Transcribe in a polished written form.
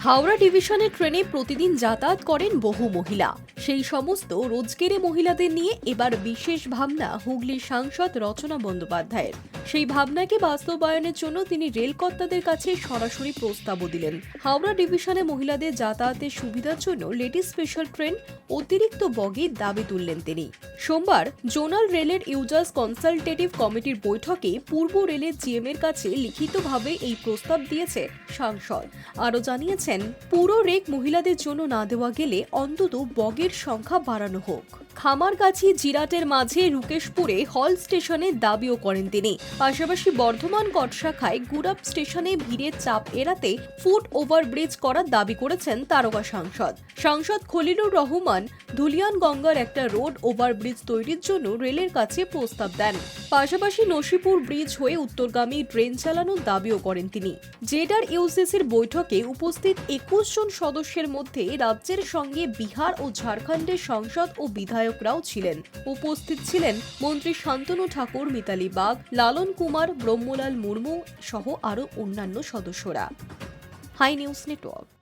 হাওড়া ডিভিশনের ট্রেনে প্রতিদিন যাতায়াত করেন বহু মহিলা। সেই সমস্ত রোজগেরে মহিলাদের নিয়ে এবার বিশেষ ভাবনা হুগলির সাংসদ রচনা বন্দ্যোপাধ্যায়ের। সেই ভাবনাকে বাস্তবায়নের জন্য তিনি রেলকর্তাদের কাছে সরাসরি প্রস্তাবও দিলেন। হাওড়া ডিভিশনে মহিলাদের যাতায়াতের সুবিধার জন্য লেডি স্পেশাল ট্রেন অতিরিক্ত বগির দাবি তুললেন তিনি। সোমবার জোনাল রেলের ইউজার্স কনসালটেটিভ কমিটির বৈঠকে পূর্ব রেলের জিএম এর কাছে লিখিতভাবে এই প্রস্তাব দিয়েছে সাংসদ। আরও জানিয়েছেন, পুরো রেক মহিলাদের জন্য না দেওয়া গেলে অন্তত বগের সংখ্যা বাড়ানো হোক। খামারগাছি জিরাটের মাঝে রুকেশপুরে হল স্টেশনে দাবিও করেন তিনি। পাশাপাশি বর্ধমান কট শাখায় গুড়াপ স্টেশনে ভিড়ের চাপ এড়াতে ফুট ওভারব্রিজ করার দাবি করেছেন তারকা সাংসদ খলিলুর রহমান ধুলিয়ান গঙ্গার একটা রোড ওভারব্রিজ তৈরির জন্য রেলের কাছে প্রস্তাব দেন। পাশাপাশি নসিপুর ব্রিজ হয়ে উত্তরগামী ট্রেন চালানোর দাবিও করেন তিনি। জেডার ইউসিসির বৈঠকে উপস্থিত 21 জন সদস্যের মধ্যে রাজ্যের সঙ্গে বিহার ও ঝাড়খণ্ডের সাংসদ ও বিধায়করাও ছিলেন। উপস্থিত ছিলেন মন্ত্রী শান্তনু ঠাকুর, মিতালি বাগ, লালন কুমার, ব্রহ্মলাল মুর্মু সহ আরও অন্যান্য সদস্যরা। Hi News network.